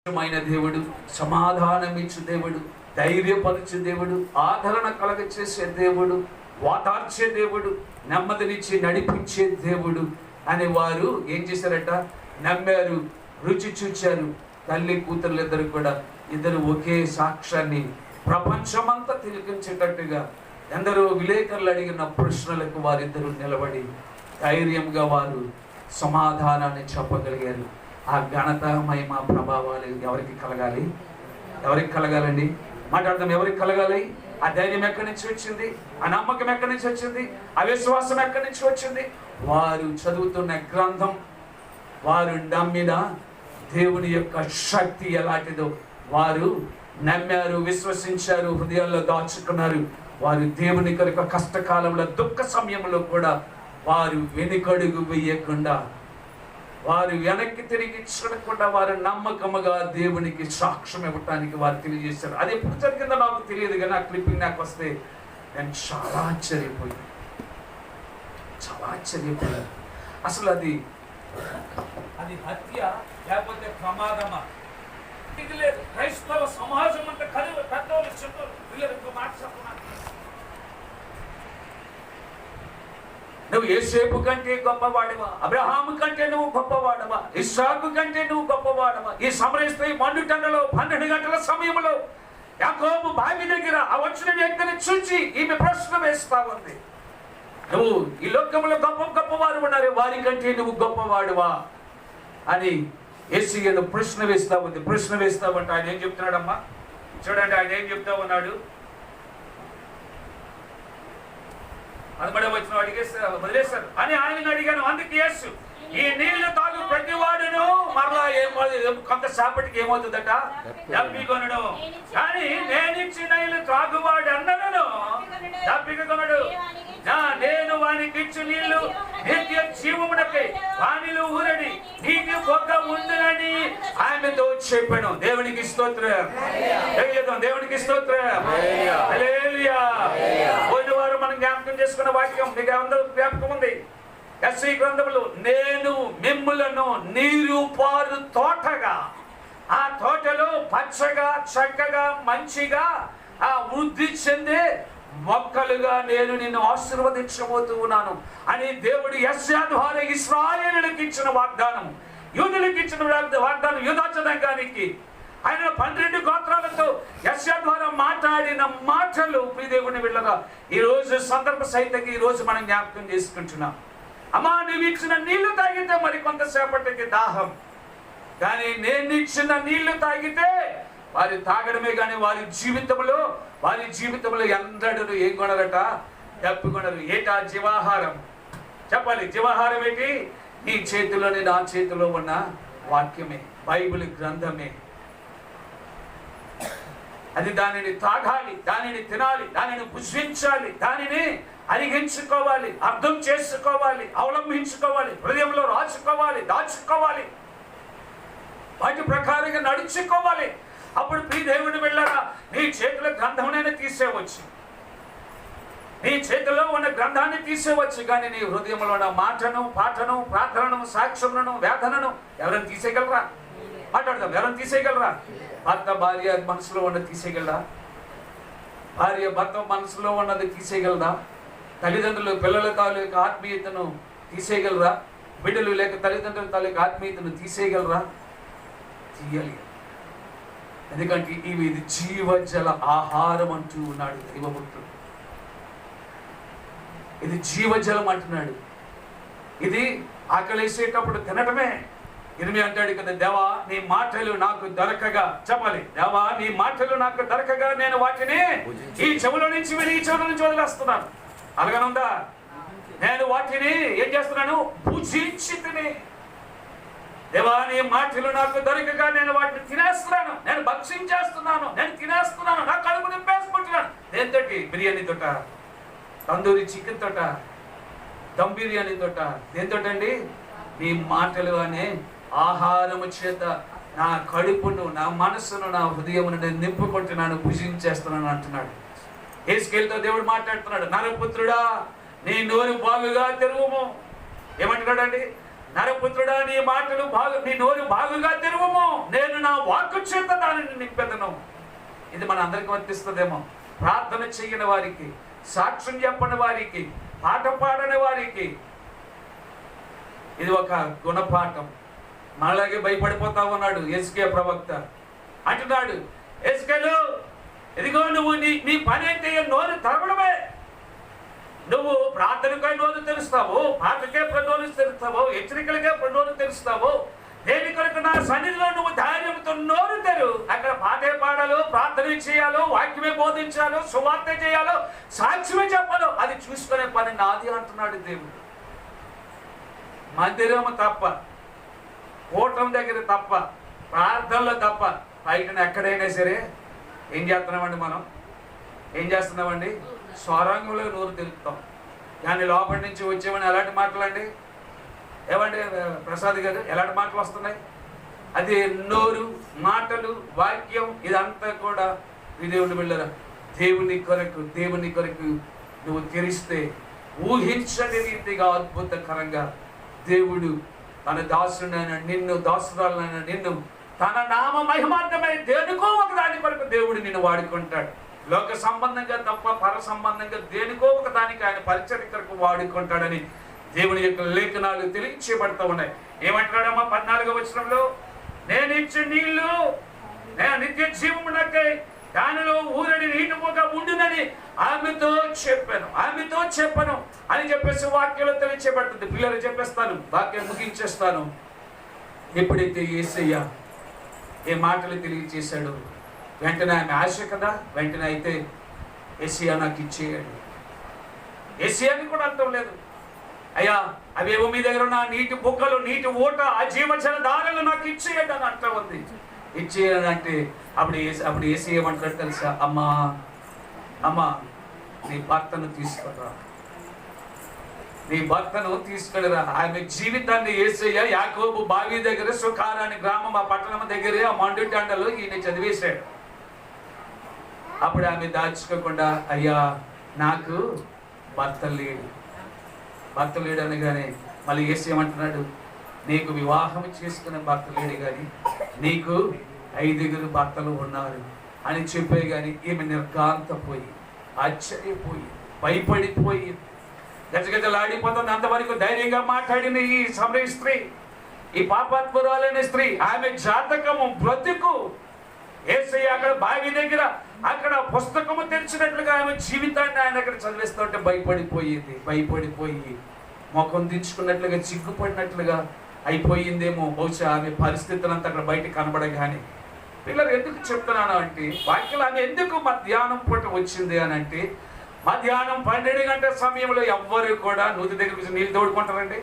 దేవుడు, సమాధానం ఇచ్చు దేవుడు, ధైర్యపరచు దేవుడు, ఆదరణ కలగ చేసే దేవుడు, వాతార్చే దేవుడు, నెమ్మదినిచ్చి నడిపించే దేవుడు అని వారు ఏం చేశారట? నమ్మారు, రుచి చూచారు. తల్లి కూతురు ఇద్దరు కూడా ఒకే సాక్ష్యాన్ని ప్రపంచమంతా తిలకించేటట్టుగా ఎందరో విలేకరులు అడిగిన ప్రశ్నలకు వారిద్దరూ నిలబడి ధైర్యంగా వారు సమాధానాన్ని చెప్పగలిగారు. ఆ ఘనత, మహిమ, ప్రభావాలు ఎవరికి కలగాలి? ఎవరికి కలగాలండి? మాట్లాడదాం. ఎవరికి కలగాలి? ఆ ధైర్యం ఎక్కడి నుంచి వచ్చింది? ఆ నమ్మకం ఎక్కడి నుంచి వచ్చింది? ఆ విశ్వాసం ఎక్కడి నుంచి వచ్చింది? వారు చదువుతున్న గ్రంథం, వారు నమ్మిన దేవుని యొక్క శక్తి ఎలాంటిదో వారు నమ్మారు, విశ్వసించారు, హృదయాల్లో దాచుకున్నారు. వారు దేవుని కొరకు కష్టకాలంలో, దుఃఖ సమయంలో కూడా వారు వెనుకడుగు వేయకుండా, వారు వెనక్కి తిరిగి చూడకుండా వారు నమ్మకముగా దేవునికి సాక్ష్యం ఇవ్వటానికి వారు తెలియజేశారు. అది ఎప్పుడు జరిగిందో నాకు తెలియదు, కానీ ఆ క్లిప్పింగ్ నాకు వస్తే నేను చాలా ఆశ్చర్యపోయాను. అసలు అది హత్య లేకపోతే ప్రమాదమా? లేదు. క్రైస్తవ సమాజం అంటే పెద్దవాళ్ళు చెప్పారు, పిల్లలకు మాట చెప్పన్నారు, నువ్వు యోసేపు కంటే గొప్పవాడవా? అబ్రహాము కంటే నువ్వు గొప్పవాడవా? ఇస్సాకు కంటే నువ్వు గొప్పవాడవా? ఈ సమరస్త్రీ మండుటెండలో 12 గంటల సమయంలో యాకోబు బావి దగ్గర ఆ వచ్చిన వ్యక్తిని చూచి ఈమె ప్రశ్న వేస్తా ఉంది, నువ్వు ఈ లోకంలో గొప్పవారు ఉన్నారు, వారి కంటే నువ్వు గొప్పవాడువా అని యేసయ్యను ప్రశ్న వేస్తా ఉంది. ప్రశ్న వేస్తావంటే ఆయన ఏం చెప్తున్నాడమ్మా? చూడండి, ఆయన ఏం చెప్తా ఉన్నాడు. వచ్చిన వదిలేశారు అని ఆయన అడిగాను. అందుకే యేసు, ఈ నీళ్లు తాగు ప్రతి వాడును మరలా కొంతసేపటికి ఏమవుతుందట? దప్పికొనడు. కానీ నేనిచ్చిన నీళ్లు త్రాగువాడు అన్నను దప్పికొనడు. నేను వానికి ఇచ్చి నీళ్లు నిత్య జీవమునకై వానిలో ఊరడి నీకు గొప్ప ఉందని ఆమెతో చెప్పాను. దేవునికి స్తోత్రం, దేవునికి స్తోత్రం. హల్లెలూయా. పోయిన వారు మనం జ్ఞాపకం చేసుకున్న వాక్యం మీకు అందరూ జ్ఞాపకం ఉంది. యెషయా గ్రంథంలో, నేను మిమ్ములను నీరు పారు తోటగా, ఆ తోటలో పచ్చగా చక్కగా మంచిగా ఆ వృద్ధి చెందే మొక్కలుగా నేను నిన్ను ఆశీర్వదించబోతూ ఉన్నాను అని దేవుడు యెషయా ద్వారా ఇశ్రాయేలులకు ఇచ్చిన వాగ్దానం, యూదులకు ఇచ్చిన వాగ్దానం, యూదా జనాంగానికి ఆయన 12 గోత్రాలతో యెషయా ద్వారా మాట్లాడిన మాటలు ప్రియదేవుని బిడ్డలారా ఈ రోజు సందర్భ సహితంగా ఈ రోజు మనం జ్ఞాపకం చేసుకుంటున్నాం. అమ్మా, నువ్వు ఇచ్చిన నీళ్లు తాగితే మరి కొంతసేపటికి దాహం, కానీ నేను ఇచ్చిన నీళ్లు తాగితే వారి తాగడమే కానీ వారి జీవితంలో ఎందరూ ఏం కొనరట? తప్పుకొనరు. ఏటా? జీవాహారం. చెప్పాలి, జీవాహారం ఏంటి? నీ చేతిలోని నా చేతిలో ఉన్న వాక్యమే, బైబిల్ గ్రంథమే. అది దానిని తాగాలి, దానిని తినాలి, దానిని భుజించాలి, దానిని అరిగించుకోవాలి, అర్థం చేసుకోవాలి, అవలంబించుకోవాలి, హృదయంలో రాసుకోవాలి, దాచుకోవాలి, వాటి ప్రకారంగా నడుచుకోవాలి. అప్పుడు ప్రియ దేవుని వెళ్ళారా, నీ చేతిలో గ్రంథంనైనా తీసేవచ్చు, నీ చేతిలో ఉన్న గ్రంథాన్ని తీసేవచ్చు, కానీ నీ హృదయంలో ఉన్న మాటను, పాటను, ప్రార్థనను, సాక్ష్యములను, వేదనను ఎవరైనా తీసేయగలరా? మాట్లాడదాం. ఎవరైనా తీసేయగలరా? భర్త భార్య మనసులో ఉన్నది తీసేయగలరా? భార్య భర్త మనసులో ఉన్నది తీసేయగలరా? తల్లిదండ్రులు పిల్లల తాలూకు ఆత్మీయతను తీసేయగలరా? బిడ్డలు లేక తల్లిదండ్రుల తాలూకు ఆత్మీయతను తీసేయగలరా? తీయాలి. ఎందుకంటే ఇది జీవజల ఆహారం అంటూ ఉన్నాడు దైవభక్తుడు. ఇది జీవజలం అంటున్నాడు. ఇది ఆకలేసేటప్పుడు తినటమే. ఇర్మియా అంటాడు కదా, దేవా నీ మాటలు నాకు దొరకగా, చెప్పాలి, దేవా నీ మాటలు నాకు దొరకగా నేను వాటిని ఈ చెవుల నుంచి ఈ చెవుల నుంచి వదిలేస్తున్నాను. అలాగనుందా? నేను వాటిని ఏం చేస్తున్నాను? భుజించి తిని. దేవా నీ మాటలు నాకు దొరకగా నేను వాటిని తినేస్తున్నాను, నేను భక్షించేస్తున్నాను, నేను తినేస్తున్నాను, నా కడుపు నింపేసుకుంటున్నాను. దేంతోటి? బిర్యానీ తోట, తందూరి చికెన్ తోట, దమ్ బిర్యానీ తోట. దేంతోటండి? నీ మాటలు అనే ఆహారము చేత నా కడుపును, నా మనస్సును, నా హృదయమును నేను నింపుకుంటున్నాను, భుజించేస్తున్నాను అంటున్నాడు. యేసుకేలుతో దేవుడు మాట్లాడుతున్నాడు, నరపుత్రుడా నీ నోరు బాగుగా తెరువుము. ఏమంటున్నాడండి? నరపుత్రుడా, నీ మాటలు నీ నోరు బాగుగా తెరువము, నేను నా వాక్కు చేత దానిని నింపెదను. ఇది మన అందరికి వర్తిస్తుందేమో. ప్రార్థన చేయని వారికి, సాక్ష్యం చెప్పని వారికి, పాట పాడని వారికి ఇది ఒక గుణపాఠం. మనలాగే భయపడిపోతా ఉన్నాడు హిజ్కియా ప్రవక్త. అంటున్నాడు, హిజ్కియా, ఇదిగో నువ్వు నీ పని అయితే నోరు తెరవడమే. నువ్వు ప్రార్థనకై నోరు తెరుస్తావు, పాటకే నోరు తెరుస్తావు, హెచ్చరికలకే నోరు తెరుస్తావు. దేని కొరకు నా సన్నిధిలో నువ్వు ధైర్యంతో నోరు తెరు. అక్కడ పాటే పాడాలో, ప్రార్థన చేయాలో, వాక్యమే బోధించాలో, సువార్త చేయాలో, సాక్ష్యమే చెప్పాలో, అది చూసుకునే పని నాది అంటున్నాడు దేవుడు. మందిరము తప్ప, కూటం దగ్గర తప్ప, ప్రార్థనలో తప్ప, బయటను ఎక్కడైనా సరే ఏం చేస్తున్నామండి? మనం ఏం చేస్తున్నామండి? స్వరంగంలో నోరు తెలుపుతాం. కానీ లోపలి నుంచి వచ్చేవని ఎలాంటి మాటలండి? ఏమండి ప్రసాద్ గారు, ఎలాంటి మాటలు వస్తున్నాయి? అది నోరు, మాటలు, వాక్యం, ఇదంతా కూడా దేవుని బిడ్డలారా, దేవుని కొరకు నువ్వు తెరిస్తే ఊహించని రీతిగా అద్భుతకరంగా దేవుడు తన దాసుడైన నిన్ను, దాసురాలైన నిన్ను తన నామ మహిమార్థమై దేనికో ఒక దాని కొరకు దేవుడు నిన్ను వాడుకుంటాడు. లోక సంబంధంగా తప్ప పర సంబంధంగా దేనికో ఒక దానికి ఆయన పరిచర్య కొరకు వాడుకుంటాడని దేవుని యొక్క లేఖనాలు తెలియచేయబడతా ఉన్నాయి. ఏమంటాడమ్మా 14వ వచనంలో, నేను ఇచ్చే నీళ్లు నేను నిత్య జీవమునకై దానిలో ఊరడి నీటిగా ఉండునని ఆమెతో చెప్పను అని చెప్పేసి వాక్యంలో తెలియచేయబడుతుంది. పిల్లలు చెప్పేస్తాను, వాక్యం ముగించేస్తాను. ఎప్పుడైతే యేసయ్య ఏ మాటలు తెలియచేశాడు, వెంటనే ఆమె ఆశ కదా, వెంటనే అయితే యేసయ్య నాకు ఇచ్చేయండి. యేసయ్యని కూడా అర్థం లేదు, అయ్యా అవేవో మీ దగ్గర ఉన్న నీటి బుగ్గలు, నీటి ఊట, ఆ జీవజల దారులు నాకు ఇచ్చేయండి అని అంటూ ఉంది. ఇచ్చేయని అంటే అప్పుడు యేసయ్య ఏమంటాడు తెలుసా? అమ్మా నీ భర్తను తీసుకెళ్ళరా. ఆమె జీవితాన్ని యేసయ్య యాకోబు బావి దగ్గర, సుఖార అనే గ్రామం, ఆ పట్టణం దగ్గరే, ఆ మండుటండలో ఈయన చదివేశాడు. అప్పుడు ఆమె దాచుకోకుండా, అయ్యా నాకు భర్త లేడు అనగానే మళ్ళీ యేసు ఏమంటున్నాడు? నీకు వివాహం చేసుకునే భర్త లేడు కానీ నీకు 5 భర్తలు ఉన్నారు అని చెప్పే కానీ ఈమె నిర్ఘాంతపోయి, ఆశ్చర్యపోయి, భయపడిపోయి, గజగజలాడిపోతుంది. అంతవరకు ధైర్యంగా మాట్లాడిన ఈ సమరయ స్త్రీ, ఈ పాపాత్మురాలైన స్త్రీ, ఆమె జాతకము, బ్రతుకు యేసయ్య అక్కడ బావి దగ్గర అక్కడ పుస్తకము తెరిచినట్లుగా ఆమె జీవితాన్ని ఆయన అక్కడ చదివేస్తుంటే భయపడిపోయి ముఖం దించుకున్నట్లుగా, చిక్కుపడినట్లుగా అయిపోయిందేమో బహుశా ఆమె పరిస్థితులు అంతా అక్కడ బయట కనబడగానే. పిల్లలు ఎందుకు చెప్తున్నాను అంటే, వాక్యం ఆమె ఎందుకు మధ్యాహ్నం పూట వచ్చింది అని అంటే, మధ్యాహ్నం 12 గంటల సమయంలో ఎవ్వరు కూడా నూతి దగ్గర నీళ్ళు తోడుకుంటారండి?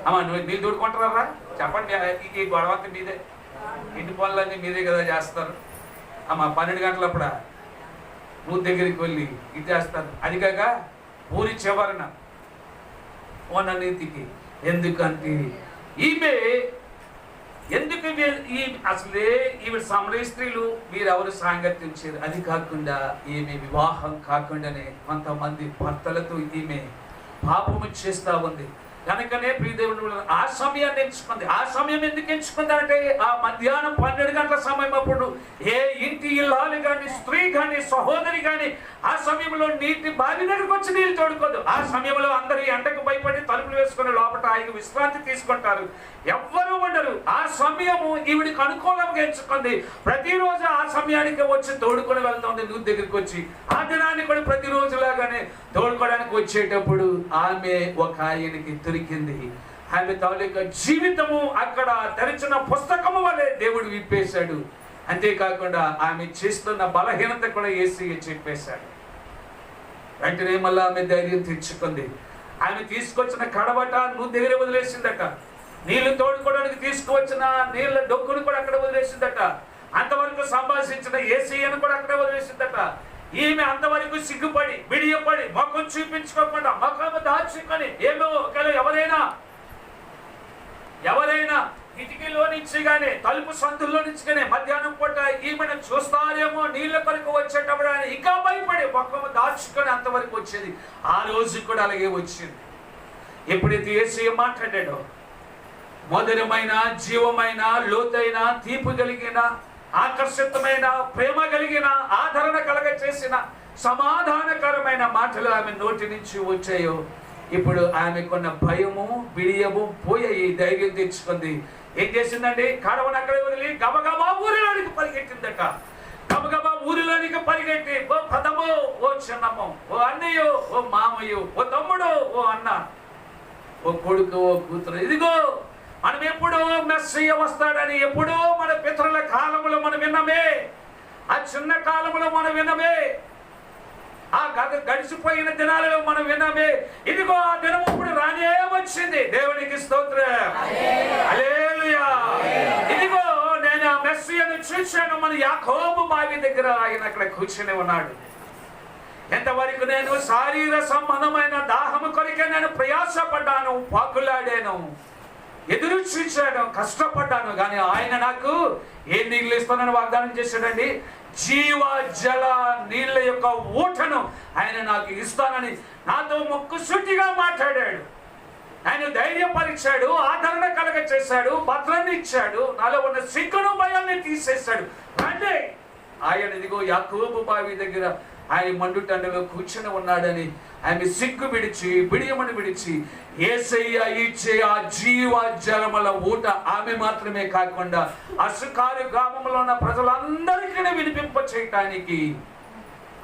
అమ్మా నీళ్ళు తోడుకుంటారా? చెప్పండి. ఈ గొడవంతా మీదే, ఇంటి పనులన్నీ మీదే కదా చేస్తారు. అమ్మ 12 గంటలప్పుడా నూతి దగ్గరికి వెళ్ళి ఇది చేస్తారు. అది కాక ఊరి చివరన ఉన్న నీతికి. ఎందుకంటే ఈమె అసలే ఈమె సమరయ స్త్రీలు వీరెవరు సాంగత్యం చేయరు. అది కాకుండా ఈమె వివాహం కాకుండానే కొంతమంది భర్తలతో ఈమె పాపము చేస్తూ ఉంది. కనుకనే ప్రియదేవుడు ఆ సమయాన్ని ఎంచుకుంది. ఆ సమయం ఎందుకు ఎంచుకుంది అంటే, ఆ మధ్యాహ్నం 12 గంటల సమయం అప్పుడు ఏ ఇంటి ఇల్లాలు కానీ, స్త్రీ కానీ, సహోదరి కానీ ఆ సమయంలో నీటి బావి దగ్గరకు వచ్చి నీళ్ళు తోడుకోదు. ఆ సమయంలో అందరూ ఎండకు భయపడి తలుపులు వేసుకుని లోపల ఆయన విశ్రాంతి తీసుకుంటారు, ఎవ్వరూ ఉండరు. ఆ సమయము ఈవిడికి అనుకూలంగా ఎంచుకుంది. ప్రతిరోజు ఆ సమయానికి వచ్చి తోడుకొని వెళ్తుంది నూతి దగ్గరికి వచ్చి. ఆ దినాన్ని కూడా ప్రతిరోజులాగానే తోడుకోవడానికి వచ్చేటప్పుడు ఆమె ఒక ఆయనకి దొరికింది. ఆమె తాలూకా జీవితము అక్కడ తెరిచిన పుస్తకము వలె దేవుడు విప్పేశాడు. అంతేకాకుండా ఆమె చేస్తున్న బలహీనత కూడా యేసయ్య చెప్పేశాడు. వెంటనే మళ్ళీ ఆమె ధైర్యం తెచ్చుకుంది. ఆమె తీసుకొచ్చిన కడబట నువ్వు దగ్గర వదిలేసిందట. నీళ్లు తోడుకోవడానికి తీసుకువచ్చిన నీళ్ళ డొక్కును కూడా అక్కడ వదిలేసిందట. అంతవరకు సంభాషించిన యేసయ్యను కూడా అక్కడే వదిలేసిందట. ఈమె అంతవరకు సిగ్గుపడి, బిడియపడి, ముఖం చూపించుకోకుండా, ముఖము దాచుకొని, ఏమో ఒకవేళ ఎవరైనా కిటికీలో నుంచి కానీ, తలుపు సందుల్లో నుంచి కానీ మధ్యాహ్నం పూట ఈమెను చూస్తారేమో నీళ్ళ కొరకు వచ్చేటప్పుడు ఆయన ఇంకా భయపడి ముఖము దాచుకొని అంతవరకు వచ్చేది. ఆ రోజు కూడా అలాగే వచ్చింది. ఎప్పుడైతే యేసయ్య మాట్లాడాడో, మధురమైన, జీవమైన, లోతైన, తీపి కలిగిన, ఆకర్షితమైన, ప్రేమ కలిగిన, ఆదరణ కలగ చేసిన సమాధానకరమైన మాటలు ఆమె నోటి నుంచి వచ్చాయో ఇప్పుడు ఆమెకున్న భయము, బిడియము పోయాయి. ధైర్యం తెచ్చుకుంది. ఏం చేసిందండి? కడవను అక్కడే వదిలి గబగబా ఊరిలోనికి పరిగెట్టిందట. గబగబా ఊరిలోనికి పరిగెట్టి, ఓ పదమో, ఓ చిన్నమ్మో, ఓ అన్నయ్యో, ఓ మామయ్యో, ఓ తమ్ముడు, ఓ అన్న, ఓ కొడుకు, ఓ కూతురు, ఇదిగో మనం ఎప్పుడో మెస్సయ్య వస్తాడని ఎప్పుడో మన పితరుల కాలంలో మనం విన్నమే. ఆ చిన్న కాలంలో మనం విన్నమే. ఆ గడిచిపోయిన దినాలలో మనం విన్నామే. ఇదిగో ఆ దినం ఇప్పుడు రానే వచ్చింది. దేవునికి స్తోత్రం. హల్లెలూయా. ఇదిగో నేను ఆ మెస్సీయను చూశాను. మన యాకోబు బావి దగ్గర ఆయన అక్కడ కూర్చుని ఉన్నాడు. ఎంతవరకు నేను శారీర సంబంధమైన దాహము కొరికే నేను ప్రయాసపడ్డాను, పాకులాడాను, ఎదురు చూశాను, కష్టపడ్డాను. కానీ ఆయన నాకు ఏ నీళ్ళు ఇస్తానని వాగ్దానం చేశాడండి? జీవ జల నీళ్ళ యొక్క ఊటను ఆయన నాకు ఇస్తానని నాతో మొక్కుసూటిగా మాట్లాడాడు. ఆయన ధైర్యపరిచాడు, ఆదరణ కలగ చేశాడు, భద్రాన్ని ఇచ్చాడు, నాలో ఉన్న సిగ్గును భయాన్ని తీసేశాడు. అంటే ఆయన ఇదిగో యాకోబు బావి దగ్గర ఆయన మండుటండలో కూర్చుని ఉన్నాడని ఆమె సిగ్గు విడిచి, బిడియమని విడిచి యేసయ్య ఇచ్చే ఆ జీవ జలముల ఊట ఆమె మాత్రమే కాకుండా అసుకారు గ్రామంలో ఉన్న ప్రజలందరికీ వినిపింప చేయటానికి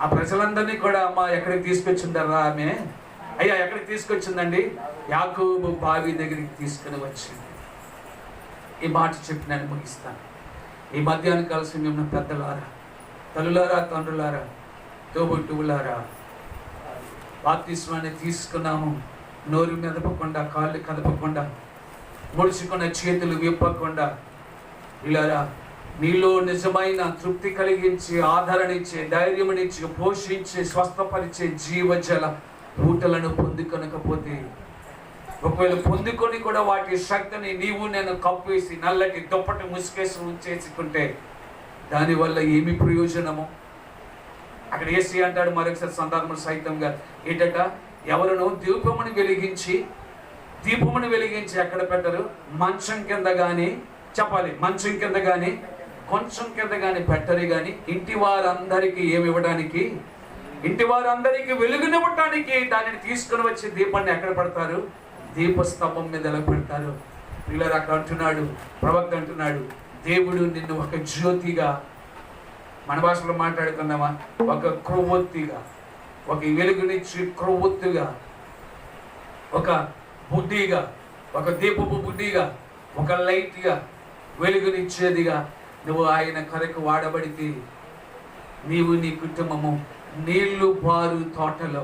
ఆ ప్రజలందరినీ కూడా అమ్మ ఎక్కడికి తీసుకొచ్చిందరా ఆమె? అయ్యా ఎక్కడికి తీసుకొచ్చిందండి? యాకోబు బావి దగ్గరికి తీసుకుని వచ్చింది. ఈ మాట చెప్పి నేను ముగిస్తాను. ఈ మధ్యాహ్నం కలిసి మేము పెద్దలారా, తల్లులారా, తండ్రులారా, తోబుట్టువులారా, బాప్తిస్మాన్ని తీసుకున్నాము. నోరు మెదపకుండా, కాళ్ళు కదపకుండా, ముడుచుకున్న చేతులు విప్పకుండా, ఇలారా నీలో నిజమైన తృప్తి కలిగించి, ఆదరణించే, ధైర్యమునిచ్చి, పోషించి, స్వస్థపరిచే జీవజల ఊటలను పొందుకొనకపోతే, ఒకవేళ పొందుకొని కూడా వాటి శక్తిని నీవు నేను కప్పేసి నల్లటి దుప్పటి ముసుకేసి ఉంచేసుకుంటే దానివల్ల ఏమి ప్రయోజనము? అక్కడ ఏసీ అంటాడు మరొకసారి సందర్భం సహితంగా ఏంటట? ఎవరును దీపమును వెలిగించి ఎక్కడ పెట్టరు? మంచం కింద కానీ, చెప్పాలి, మంచం కింద కానీ, కొంచెం కింద కానీ పెట్టరు. కానీ ఇంటి వారందరికీ ఏమి ఇవ్వడానికి? ఇంటి వారందరికీ వెలుగునివ్వటానికి దానిని తీసుకుని వచ్చి దీపాన్ని ఎక్కడ పెడతారు? దీపస్తంభం మీద ఎలా పెడతారు? పిల్లలు అక్కడ అంటున్నాడు, ప్రవక్త అంటున్నాడు, దేవుడు నిన్ను ఒక జ్యోతిగా, మన భాషలో మాట్లాడుకున్నామా, ఒక క్రొవ్వొత్తిగా, ఒక వెలుగునిచ్చి క్రొవ్వొత్తుగా, ఒక బుడ్డిగా, ఒక దీపపు బుడ్డిగా, ఒక లైట్గా, వెలుగునిచ్చేదిగా నువ్వు ఆయన కొరకు వాడబడితే నీవు నీ కుటుంబము నీళ్లు పారు తోటలో,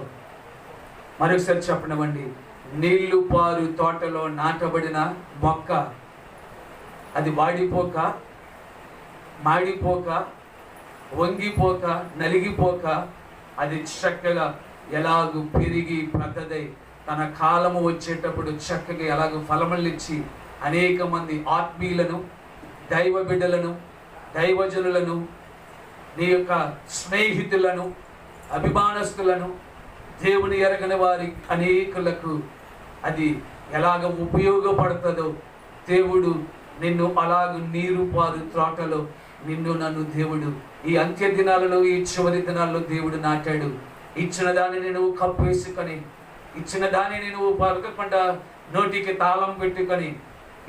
మరొకసారి చెప్పనివ్వండి, నీళ్లు పారు తోటలో నాటబడిన మొక్క అది వాడిపోక, మాడిపోక, వంగిపోక, నలిగిపోక, అది చక్కగా ఎలాగూ పెరిగి పెద్దదై తన కాలము వచ్చేటప్పుడు చక్కగా ఎలాగో ఫలములిచ్చి అనేక మంది ఆత్మీయులను, దైవ బిడ్డలను, దైవజనులను, నీ యొక్క స్నేహితులను, అభిమానస్తులను, దేవుని ఎరగని వారి అనేకులకు అది ఎలాగ ఉపయోగపడుతుందో దేవుడు నిన్ను అలాగ నీరు పారు త్రోటలో నిన్ను నన్ను దేవుడు ఈ అంత్య దినాలలో, ఈ చివరి దినాల్లో దేవుడు నాటాడు. ఇచ్చిన దానిని నువ్వు కప్పేసుకొని, ఇచ్చిన దానిని నువ్వు పలకకుండా నోటికి తాళం పెట్టుకొని,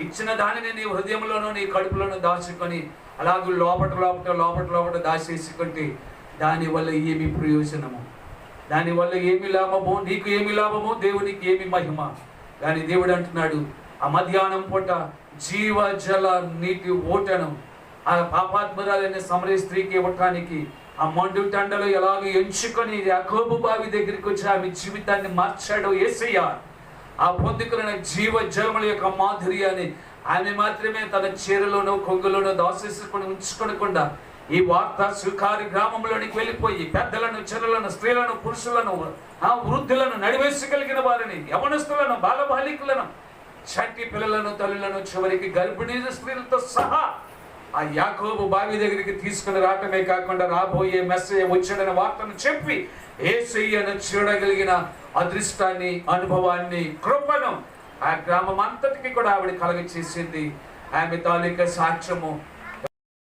ఇచ్చిన దానిని నీ హృదయంలోనూ నీ కడుపులోనూ దాచుకొని అలాగూ లోపట దాచేసుకుంటే దానివల్ల ఏమి ప్రయోజనము? దానివల్ల ఏమి లాభమో? నీకు ఏమి లాభమో? దేవునికి ఏమి మహిమ? కానీ దేవుడు అంటున్నాడు, ఆ మధ్యాహ్నం పూట జీవ జల నీటి ఓటను ఆ పాపాత్మరాలైన సమరయ స్త్రీకి ఇవ్వటానికి ఆ మండు టండలో ఎలాగో ఎంచుకొని యాకోబు బావి దగ్గరికి వచ్చి ఆమె జీవితాన్ని మార్చాడు యేసయ్య. ఆ పొందుకున్న జీవ జలముల యొక్క మాధుర్యాన్ని ఆమె మాత్రమే తన చీరలోనూ కొంగులోనూ దాచేసుకొని ఉంచుకోకుండా ఈ వార్త సుఖారి గ్రామంలోనికి వెళ్ళిపోయి పెద్దలను, చిన్నలను, స్త్రీలను, పురుషులను, వృద్ధులను, నడివేసుకోగలిగిన వారిని, యవనస్తులను, బాలబాలికలను, చంటి పిల్లలను, తల్లులను, చివరికి గర్భిణీ స్త్రీలతో సహా ఆ యాకోబు బావి దగ్గరికి తీసుకుని రావటమే కాకుండా రాబోయే మెస్సయ్య వచ్చాడనే వార్తను చెప్పి యేసయ్యను చూడగలిగిన అదృష్టాన్ని, అనుభవాన్ని, కృపను ఆ గ్రామం అంతటికి కూడా ఆవిడ కలగ చేసింది. ఆమె తాలూకా సాక్ష్యము